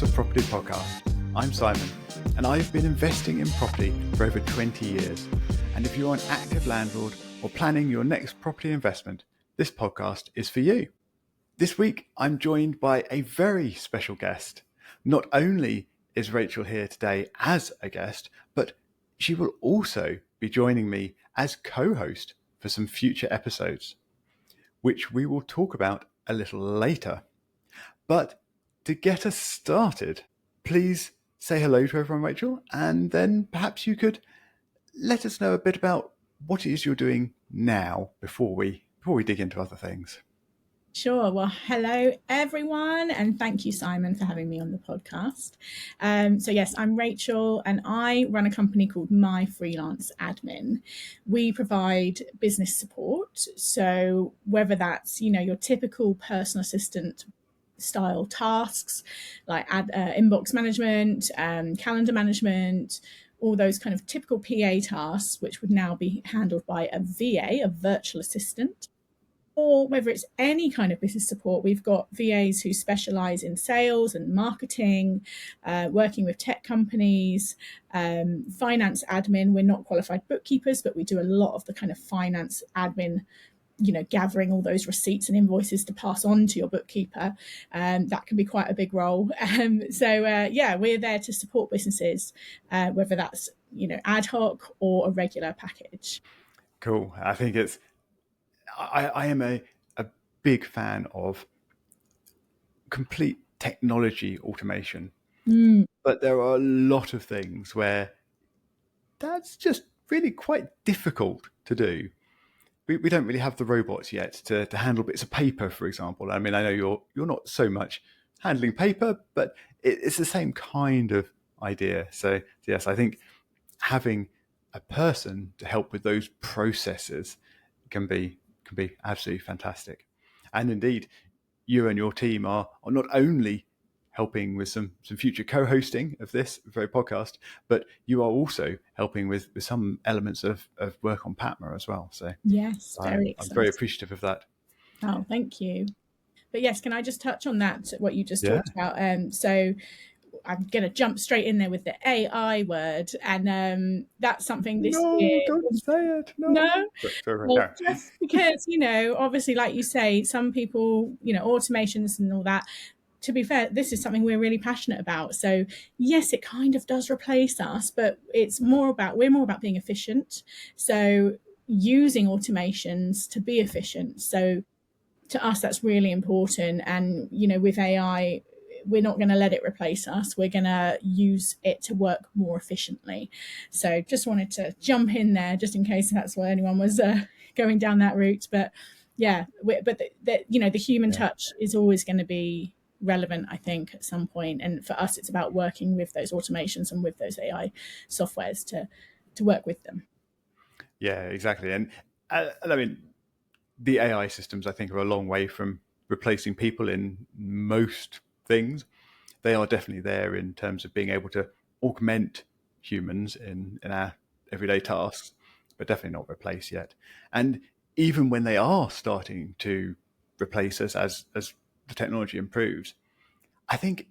House of Property podcast. I'm Simon, and I've been investing in property for over 20 years. And if you're an active landlord or planning your next property investment, this podcast is for you. This week, I'm joined by a very special guest. Not only is Rachael here today as a guest, but she will also be joining me as co-host for some future episodes, which we will talk about a little later. But to get us started, please say hello to everyone, Rachael, and then perhaps you could let us know a bit about what it is you're doing now before we dig into other things. Sure. Well, hello, everyone, and thank you, Simon, for having me on the podcast. So yes, I'm Rachael, and I run a company called My Freelance Admin. We provide business support. So whether that's, your typical personal assistant style tasks like inbox management, calendar management, all those kind of typical PA tasks, which would now be handled by a VA, a virtual assistant, or whether it's any kind of business support. We've got VAs who specialize in sales and marketing, working with tech companies, finance admin. We're not qualified bookkeepers, but we do a lot of the kind of finance admin, gathering all those receipts and invoices to pass on to your bookkeeper. That can be quite a big role. We're there to support businesses, whether that's, ad hoc or a regular package. Cool. I think I am a big fan of complete technology automation, but there are a lot of things where that's just really quite difficult to do. We don't really have the robots yet to handle bits of paper, for example. I mean, I know you're not so much handling paper, but it's the same kind of idea. So yes, I think having a person to help with those processes can be absolutely fantastic. And indeed, you and your team are not only helping with some future co-hosting of this very podcast, but you are also helping with some elements of work on PATMA as well. So yes, I'm very appreciative of that. Oh, thank you. But yes, can I just touch on that, what you just talked about? So I'm going to jump straight in there with the AI word, and that's something this year. No, don't say it. No. Well, just because, obviously, like you say, some people, automations and all that. To be fair, this is something we're really passionate about. So yes, it kind of does replace us, but we're more about being efficient. So using automations to be efficient. So to us, that's really important. And, with AI, we're not going to let it replace us. We're going to use it to work more efficiently. So just wanted to jump in there just in case that's why anyone was going down that route. But yeah, the human touch is always going to be relevant, I think, at some point. And for us, it's about working with those automations and with those AI softwares to work with them. Yeah, exactly. And I mean, the AI systems, I think, are a long way from replacing people in most things. They are definitely there in terms of being able to augment humans in our everyday tasks, but definitely not replace yet. And even when they are starting to replace us as the technology improves, I think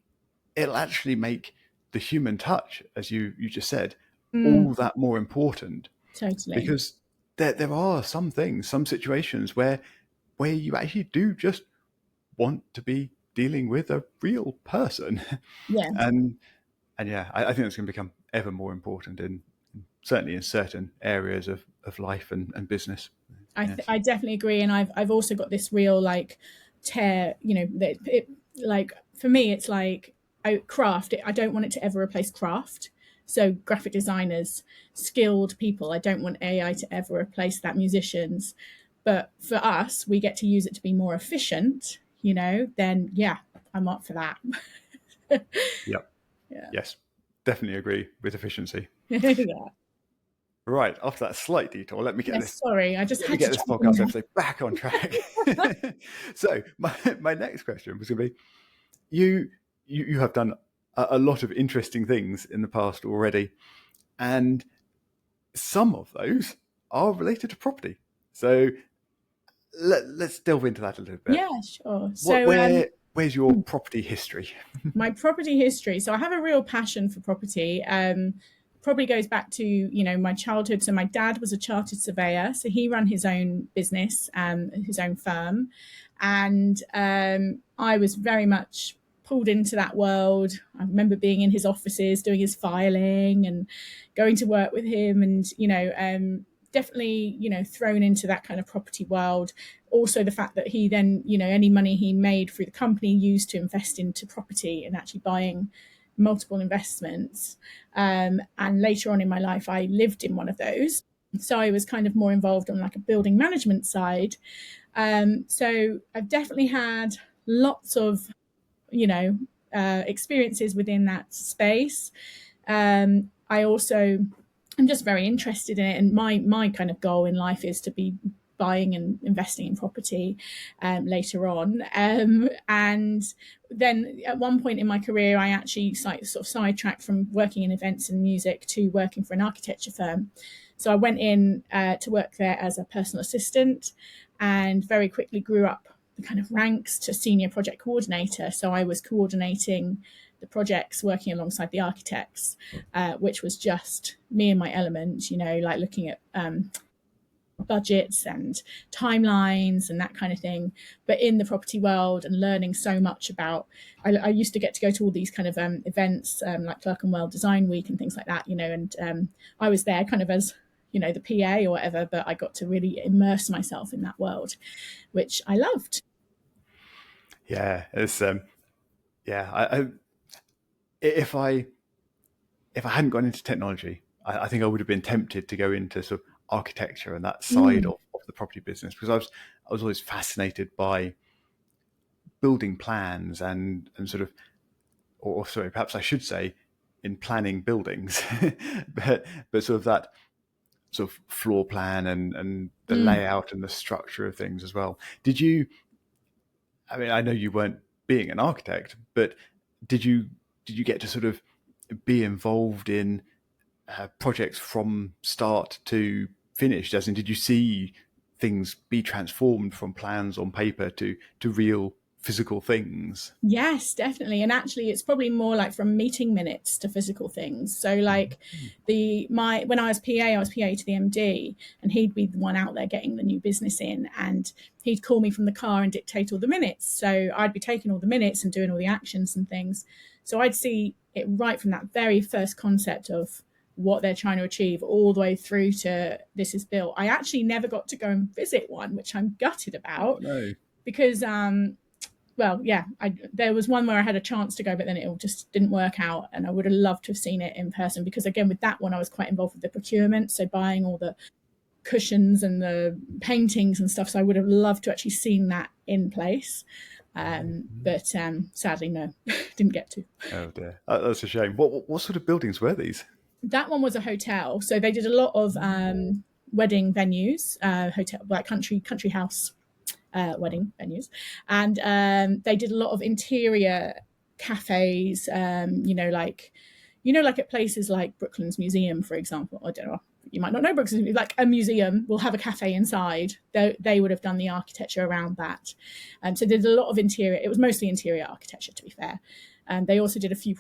it'll actually make the human touch, as you just said, all that more important. Totally. Because there are some things, some situations where you actually do just want to be dealing with a real person. Yeah. And yeah, I think it's going to become ever more important certainly in certain areas of life and business. I definitely agree. And I've also got this real tear, for me, it's like craft. I don't want it to ever replace craft. So graphic designers, skilled people, I don't want AI to ever replace that, musicians. But for us, we get to use it to be more efficient, then yeah, I'm up for that. Yep. Yeah. Yes, definitely agree with efficiency. Yeah. Right, after that slight detour, let me get this. Sorry, I just had to get this podcast episode back on track. So my next question was going to be, you have done a lot of interesting things in the past already, and some of those are related to property. So let's delve into that a little bit. Yeah, sure. So where's your property history? My property history. So I have a real passion for property. Probably goes back to, you know, my childhood. So my dad was a chartered surveyor, so he ran his own business, his own firm, and I was very much pulled into that world. I remember being in his offices doing his filing and going to work with him, and definitely, you know, thrown into that kind of property world. Also the fact that he then, you know, any money he made through the company used to invest into property and actually buying multiple investments. And later on in my life, I lived in one of those. So I was kind of more involved on like a building management side. So I've definitely had lots of, you know, experiences within that space. I also I'm just very interested in it, and my kind of goal in life is to be buying and investing in property later on. And then at one point in my career, I actually sort of sidetracked from working in events and music to working for an architecture firm. So I went in to work there as a personal assistant, and very quickly grew up the kind of ranks to senior project coordinator. So I was coordinating the projects, working alongside the architects, which was just me and my element, you know, like looking at budgets and timelines and that kind of thing, but in the property world, and learning so much about, I used to get to go to all these kind of events like Clerkenwell Design Week and things like that, you know, and I was there kind of as, you know, the PA or whatever, but I got to really immerse myself in that world, which I loved. Yeah, it's I if I hadn't gone into technology, I think I would have been tempted to go into sort of architecture and that side of the property business, because I was always fascinated by building plans and sort of, or sorry, perhaps I should say, in planning buildings, but sort of that sort of floor plan and the layout and the structure of things as well. Did you? I mean, I know you weren't being an architect, but did you get to sort of be involved in projects from start to finish? As in, did you see things be transformed from plans on paper to real physical things? Yes, definitely. And actually it's probably more like from meeting minutes to physical things. So like when I was PA to the MD, and he'd be the one out there getting the new business in, and he'd call me from the car and dictate all the minutes. So I'd be taking all the minutes and doing all the actions and things. So I'd see it right from that very first concept of what they're trying to achieve all the way through to this is built. I actually never got to go and visit one, which I'm gutted about. Oh, no. Because there was one where I had a chance to go, but then it all just didn't work out, and I would have loved to have seen it in person, because again, with that one I was quite involved with the procurement, so buying all the cushions and the paintings and stuff, so I would have loved to actually seen that in place. But sadly no, didn't get to. Oh dear, that's a shame. What sort of buildings were these? That one was a hotel, so they did a lot of wedding venues, hotel, like country house wedding venues, and they did a lot of interior cafes, like at places like Brooklands Museum, for example. I don't know, you might not know Brooklands, like a museum will have a cafe inside. They would have done the architecture around that. So they did a lot of interior. It was mostly interior architecture, to be fair. And they also did a few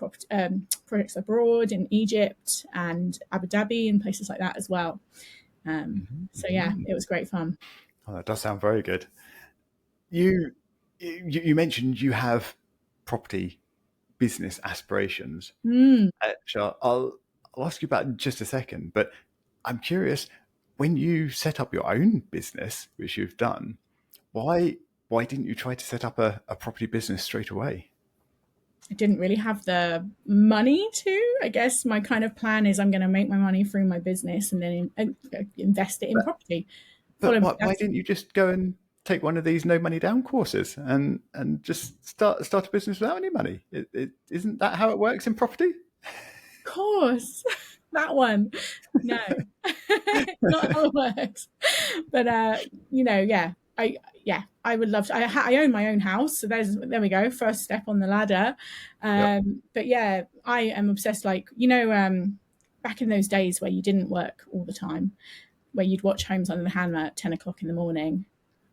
projects abroad in Egypt and Abu Dhabi and places like that as well. So yeah, it was great fun. Oh, that does sound very good. You mentioned you have property business aspirations. I'll ask you about in just a second, but I'm curious, when you set up your own business, which you've done, why didn't you try to set up a property business straight away? I didn't really have the money to. I guess my kind of plan is I'm going to make my money through my business and then invest it in property. But why didn't you just go and take one of these no money down courses and just start a business without any money? Isn't that how it works in property? Of course, that one. No, not how it works. But I would love to. I own my own house, so there we go. First step on the ladder. Yep. But yeah, I am obsessed. Like, back in those days where you didn't work all the time, where you'd watch Homes Under the Hammer at 10 o'clock in the morning,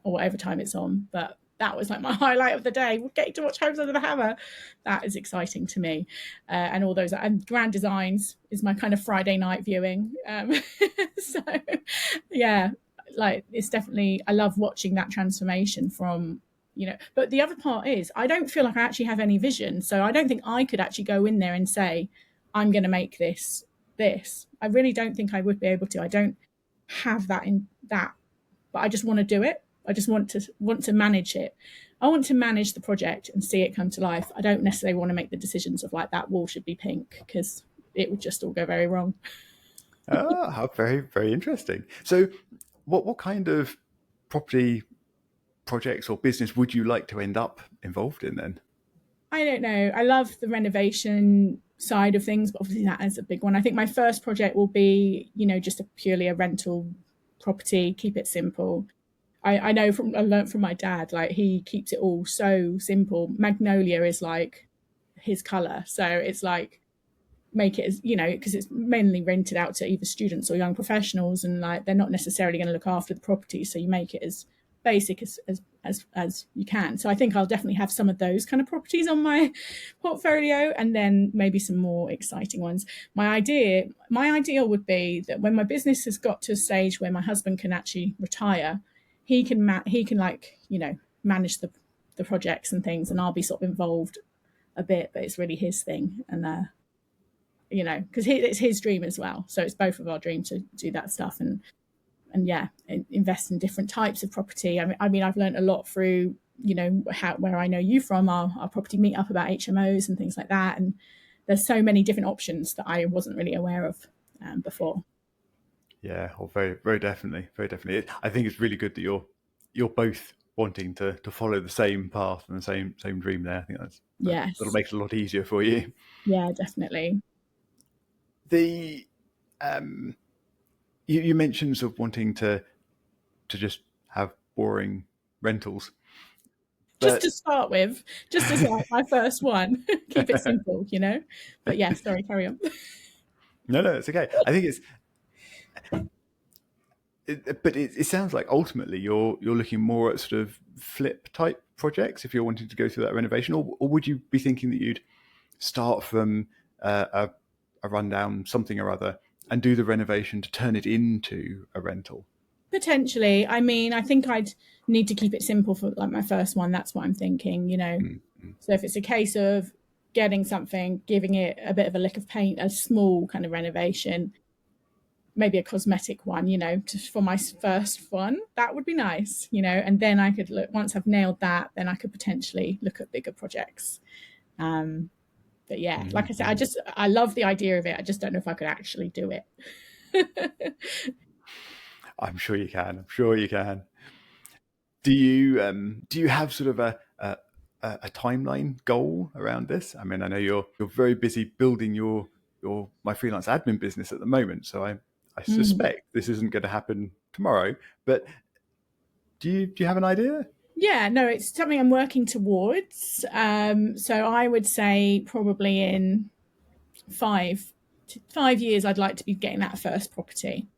or whatever time it's on. But that was like my highlight of the day. Getting to watch Homes Under the Hammer, that is exciting to me. And all those, and Grand Designs is my kind of Friday night viewing. So yeah, like it's definitely, I love watching that transformation from, but the other part is I don't feel like I actually have any vision. So I don't think I could actually go in there and say, I'm going to make this. I really don't think I would be able to. I don't have that in that, but I just want to do it. I just want to manage it. I want to manage the project and see it come to life. I don't necessarily want to make the decisions of like that wall should be pink, because it would just all go very wrong. How very, very interesting. So what kind of property projects or business would you like to end up involved in then? I don't know. I love the renovation side of things, but obviously that is a big one. I think my first project will be, just purely a rental property, keep it simple. I know I learned from my dad, like he keeps it all so simple. Magnolia is like his color. So it's like, make it as, because it's mainly rented out to either students or young professionals, and like they're not necessarily going to look after the property, so you make it as basic as you can. So I think I'll definitely have some of those kind of properties on my portfolio, and then maybe some more exciting ones. My ideal would be that when my business has got to a stage where my husband can actually retire, he can like manage the projects and things, and I'll be sort of involved a bit, but it's really his thing. And because it's his dream as well. So it's both of our dream to do that stuff, and yeah, invest in different types of property. I mean, I've learned a lot through where I know you from, our property meetup about HMOs and things like that. And there's so many different options that I wasn't really aware of before. Yeah, very, very definitely, very definitely. I think it's really good that you're both wanting to follow the same path and the same dream there. I think that'll make it a lot easier for you. Yeah, definitely. The you mentioned sort of wanting to just have boring rentals. Just to start with, just as like my first one, keep it simple, But yeah, sorry, carry on. No, it's okay. I think it sounds like ultimately you're looking more at sort of flip type projects if you're wanting to go through that renovation, or would you be thinking that you'd start from a rundown something or other and do the renovation to turn it into a rental? Potentially. I mean, I think I'd need to keep it simple for like my first one. That's what I'm thinking, Mm-hmm. So if it's a case of getting something, giving it a bit of a lick of paint, a small kind of renovation, maybe a cosmetic one, just for my first one, that would be nice, and then I could look, once I've nailed that, then I could potentially look at bigger projects. But yeah, like I said, I love the idea of it. I just don't know if I could actually do it. I'm sure you can. I'm sure you can. Do you have sort of a timeline goal around this? I mean, I know you're very busy building your my freelance admin business at the moment, so I suspect this isn't going to happen tomorrow. But do you have an idea? Yeah, no, it's something I'm working towards. So I would say probably in 5 years, I'd like to be getting that first property.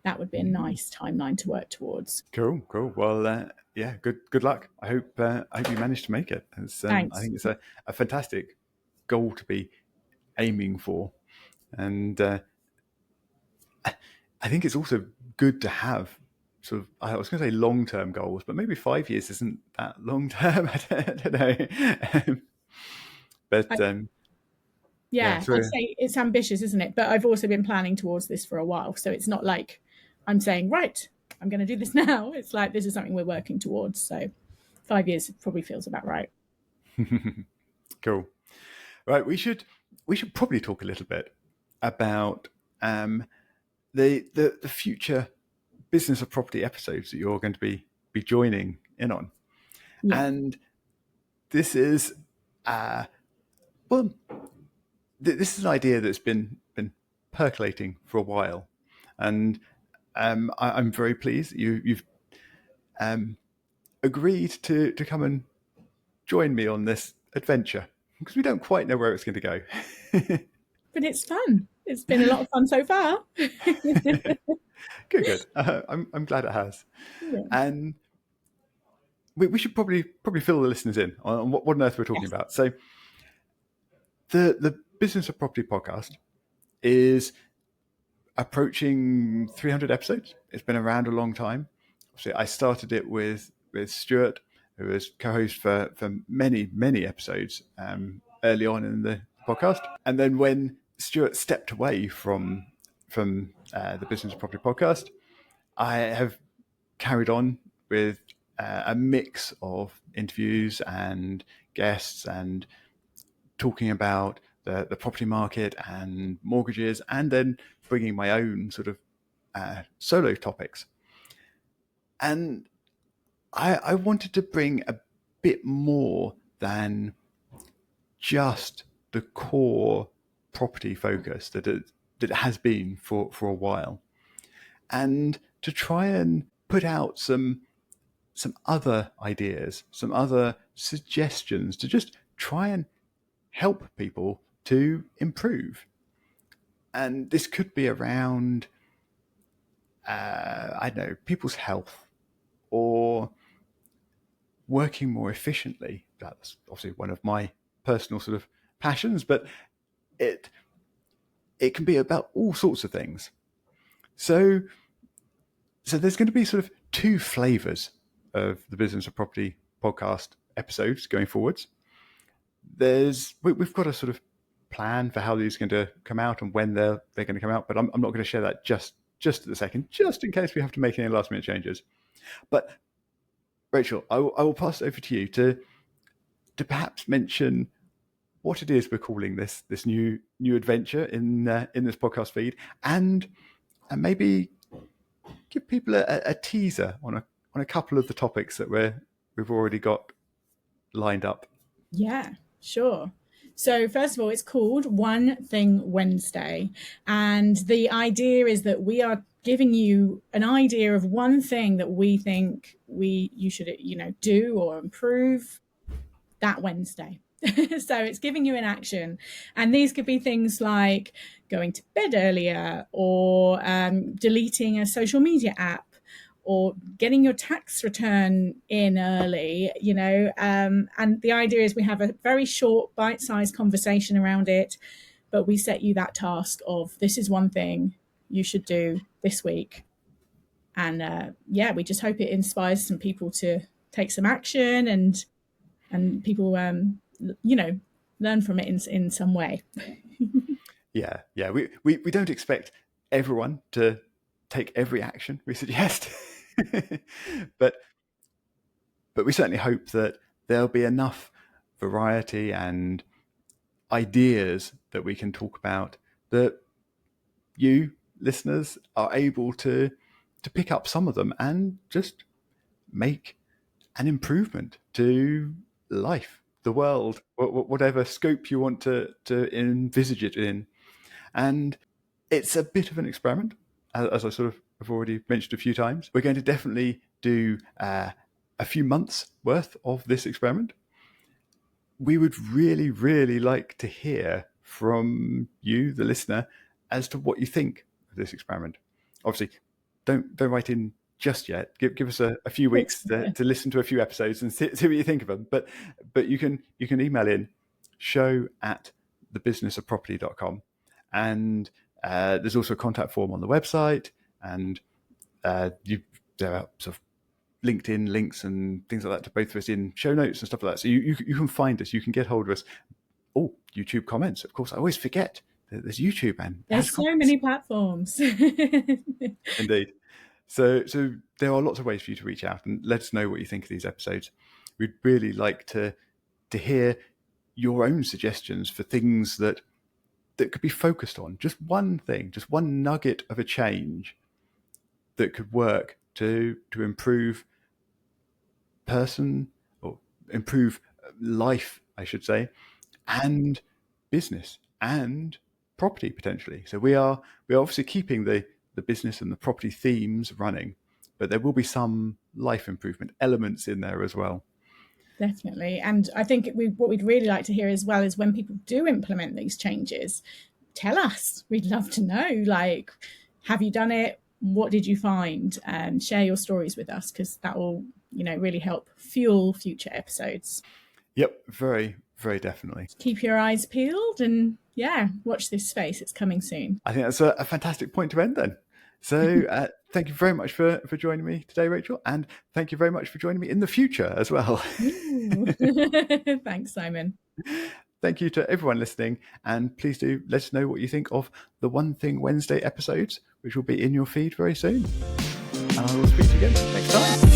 That would be a nice timeline to work towards. Cool. Well, yeah, good luck. I hope you manage to make it. Thanks. I think it's a fantastic goal to be aiming for, and I think it's also good to have sort of, I was going to say long-term goals, but maybe 5 years isn't that long-term. I don't know. But Yeah, so I'd say it's ambitious, isn't it? But I've also been planning towards this for a while. So it's not like I'm saying, right, I'm going to do this now. It's like this is something we're working towards. So 5 years probably feels about right. Cool. Right, we should probably talk a little bit about the future business of property episodes that you're going to be joining in on. Yeah. And this is well, this is an idea that's been percolating for a while, and I'm very pleased that you've agreed to come and join me on this adventure, because we don't quite know where it's going to go. But it's fun. It's been a lot of fun so far. Good. I'm glad it has. Yeah. And we should probably fill the listeners in on what on earth we're talking about. So the Business of Property podcast is approaching 300 episodes. It's been around a long time. Obviously, I started it with Stuart, who was co-host for many episodes early on in the podcast. And then when Stuart stepped away from the Business of Property podcast, I have carried on with a mix of interviews and guests and talking about the property market and mortgages, and then bringing my own sort of solo topics. And I wanted to bring a bit more than just the core property focus that it has been for a while, and to try and put out some other ideas, some other suggestions to just try and help people to improve. And this could be around, I don't know, people's health or working more efficiently. That's obviously one of my personal sort of passions, but it can be about all sorts of things. So there's going to be sort of two flavors of the Business of Property podcast episodes going forwards. We've got a sort of plan for how these are going to come out and when they're going to come out, but I'm not going to share that just at the second, just in case we have to make any last minute changes. But Rachel, I will pass it over to you to perhaps mention what it is we're calling this new adventure in this podcast feed, and maybe give people a teaser on a couple of the topics that we've already got lined up. Yeah, sure. So first of all, it's called One Thing Wednesday. And the idea is that we are giving you an idea of one thing that we think you should, do or improve that Wednesday. So it's giving you an action. And these could be things like going to bed earlier, or deleting a social media app, or getting your tax return in early, and the idea is we have a very short bite-sized conversation around it, but we set you that task of, this is one thing you should do this week. And we just hope it inspires some people to take some action, and people learn from it in some way. Yeah. We don't expect everyone to take every action we suggest. but we certainly hope that there'll be enough variety and ideas that we can talk about that you listeners are able to pick up some of them and just make an improvement to life, the world, whatever scope you want to envisage it in. And it's a bit of an experiment, as I sort of have already mentioned a few times. We're going to definitely do a few months worth of this experiment. We would really, really like to hear from you, the listener, as to what you think of this experiment. Obviously, don't write in just yet. Give us a few weeks to listen to a few episodes and see what you think of them. But you can email in show@thebusinessofproperty.com, and there's also a contact form on the website, and there are sort of LinkedIn links and things like that to both of us in show notes and stuff like that. So you can find us, you can get hold of us. Oh, YouTube comments. Of course, I always forget that there's YouTube, and there's so many platforms. Indeed. So there are lots of ways for you to reach out and let us know what you think of these episodes. We'd really like to hear your own suggestions for things that could be focused on. Just one thing, just one nugget of a change that could work to improve person, or improve life, I should say, and business and property potentially. So we're obviously keeping the business and the property themes running, but there will be some life improvement elements in there as well. Definitely. And I think what we'd really like to hear as well is when people do implement these changes, tell us. We'd love to know, like, have you done it? What did you find? Share your stories with us, because that will really help fuel future episodes. Yep, very, very definitely. Keep your eyes peeled and watch this space. It's coming soon. I think that's a fantastic point to end then. So thank you very much for joining me today, Rachel, and thank you very much for joining me in the future as well. Thanks, Simon. Thank you to everyone listening, and please do let us know what you think of the One Thing Wednesday episodes, which will be in your feed very soon. And I will speak to you again next time.